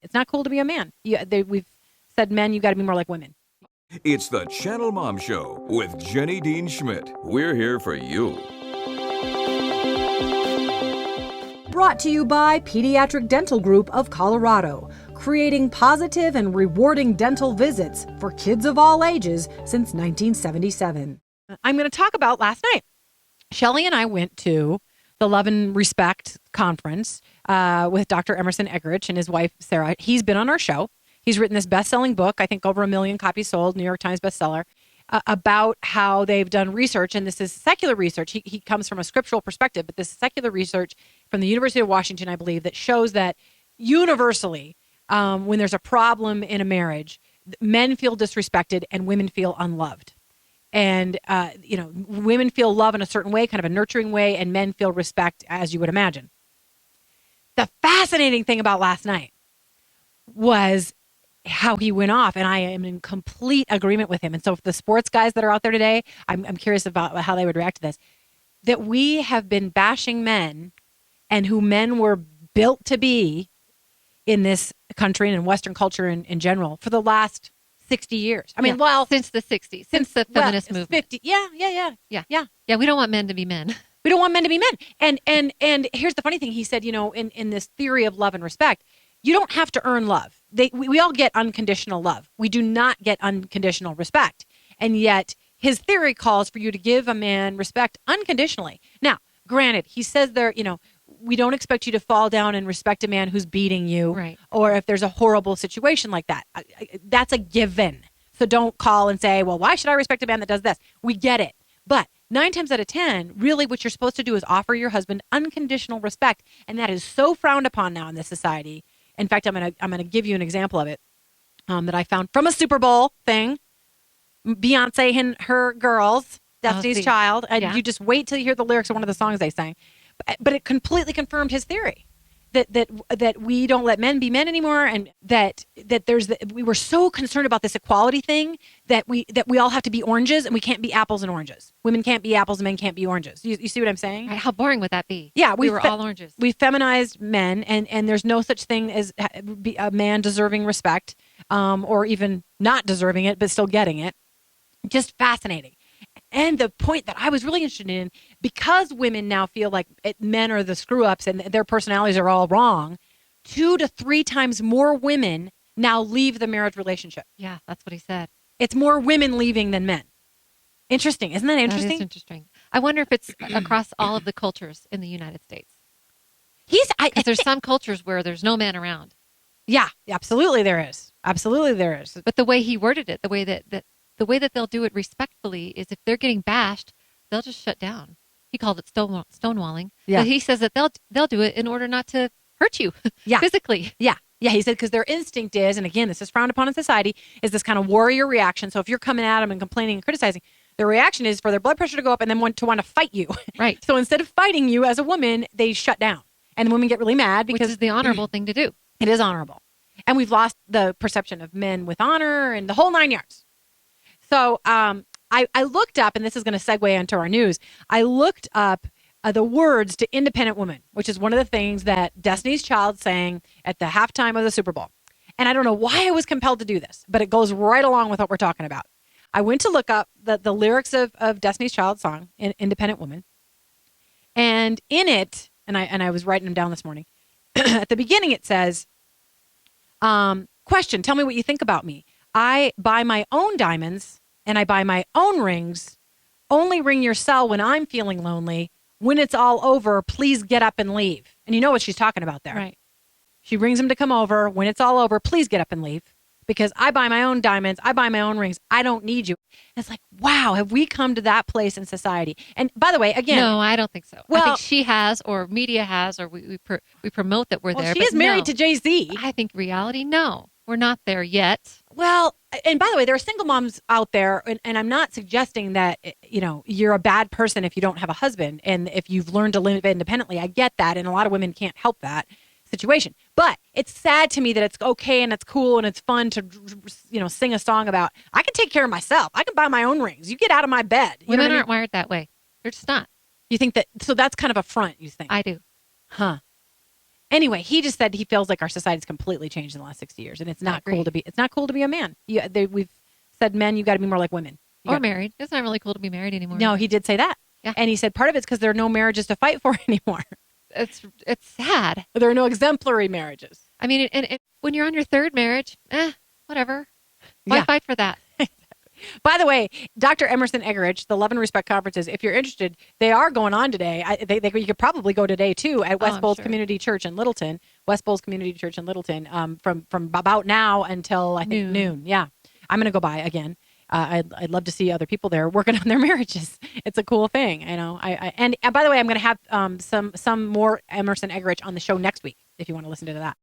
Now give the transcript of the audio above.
It's not cool to be a man. We've said men, you got to be more like women. It's the Channel Mom Show with Jenny Dean Schmidt. We're here for you. Brought to you by Pediatric Dental Group of Colorado, creating positive and rewarding dental visits for kids of all ages since 1977. I'm going to talk about last night. Shelley and I went to the Love and Respect conference with Dr. Emerson Eggerich and his wife, Sarah. He's been on our show. He's written this best-selling book, I think over 1 million copies sold, New York Times bestseller, about how they've done research. And this is secular research. He comes from a scriptural perspective, but this is secular research from the University of Washington, I believe, that shows that universally, when there's a problem in a marriage, men feel disrespected and women feel unloved. And, women feel love in a certain way, kind of a nurturing way, and men feel respect, as you would imagine. The fascinating thing about last night was how he went off, and I am in complete agreement with him. And so if the sports guys that are out there today, I'm curious about how they would react to this, that we have been bashing men and who men were built to be in this country and in Western culture in general for the last 60 years. I mean, since the 60s, since the feminist movement. 50. Yeah. We don't want men to be men. We don't want men to be men. And here's the funny thing. He said, in this theory of love and respect, you don't have to earn love. We all get unconditional love. We do not get unconditional respect. And yet his theory calls for you to give a man respect unconditionally. Now, granted, he says there, we don't expect you to fall down and respect a man who's beating you, right, or if there's a horrible situation like that. That's a given. So don't call and say, well, why should I respect a man that does this? We get it. But 9 times out of 10, really what you're supposed to do is offer your husband unconditional respect. And that is so frowned upon now in this society. In fact, I'm gonna give you an example of it that I found from a Super Bowl thing. Beyonce and her girls, Destiny's Child. And you just wait till you hear the lyrics of one of the songs they sang. But it completely confirmed his theory that we don't let men be men anymore, and that we were so concerned about this equality thing that we all have to be oranges and we can't be apples and oranges. Women can't be apples and men can't be oranges. You see what I'm saying? Right, how boring would that be? Yeah, we were all oranges. We feminized men, and there's no such thing as a man deserving respect, or even not deserving it but still getting it. Just fascinating. And the point that I was really interested in, because women now feel like men are the screw-ups and their personalities are all wrong, 2 to 3 times more women now leave the marriage relationship. Yeah, that's what he said. It's more women leaving than men. Interesting. Isn't that interesting? That is interesting. I wonder if it's across all of the cultures in the United States. Because there's some cultures where there's no man around. Yeah, absolutely there is. Absolutely there is. But the way he worded it, the way that they'll do it respectfully is if they're getting bashed, they'll just shut down. He called it stonewalling. Yeah. But he says that they'll do it in order not to hurt you physically. Yeah. Yeah, he said because their instinct is, and again, this is frowned upon in society, is this kind of warrior reaction. So if you're coming at them and complaining and criticizing, their reaction is for their blood pressure to go up and then want to fight you. Right. So instead of fighting you as a woman, they shut down. And the women get really mad because... Which is the honorable thing to do. It is honorable. And we've lost the perception of men with honor and the whole 9 yards. So I looked up, and this is going to segue into our news, I looked up the words to Independent Woman, which is one of the things that Destiny's Child sang at the halftime of the Super Bowl. And I don't know why I was compelled to do this, but it goes right along with what we're talking about. I went to look up the lyrics of Destiny's Child song, Independent Woman. And in it, and I was writing them down this morning, at the beginning it says, question, tell me what you think about me. I buy my own diamonds and I buy my own rings. Only ring your cell when I'm feeling lonely. When it's all over, please get up and leave. And you know what she's talking about there. Right. She rings him to come over. When it's all over, please get up and leave. Because I buy my own diamonds. I buy my own rings. I don't need you. And it's like, wow, have we come to that place in society? And by the way, again. No, I don't think so. Well, I think she has, or media has, or we promote that we're there. She is married to Jay-Z. I think reality, no. We're not there yet. Well, and by the way, there are single moms out there, and I'm not suggesting that, you're a bad person if you don't have a husband and if you've learned to live independently. I get that, and a lot of women can't help that situation. But it's sad to me that it's okay and it's cool and it's fun to, sing a song about, I can take care of myself. I can buy my own rings. You get out of my bed. Women aren't wired that way. They're just not. You think that, so that's kind of a front, you think? I do. Huh. Anyway, he just said he feels like our society's completely changed in the last 60 years, and it's not cool to be. It's not cool to be a man. We've said men, you got to be more like women. Or married. It's not really cool to be married anymore. No, he did say that. Yeah. And he said part of it's because there are no marriages to fight for anymore. It's sad. There are no exemplary marriages. I mean, and when you're on your third marriage, whatever. Why fight for that? By the way, Dr. Emerson Eggerich, the Love and Respect conferences, if you're interested, they are going on today. You could probably go today, too, at West Bowles Community Church in Littleton, from about now until, I think, noon. Yeah. I'm going to go by again. I'd love to see other people there working on their marriages. It's a cool thing, you know. And by the way, I'm going to have some more Emerson Eggerich on the show next week if you want to listen to that.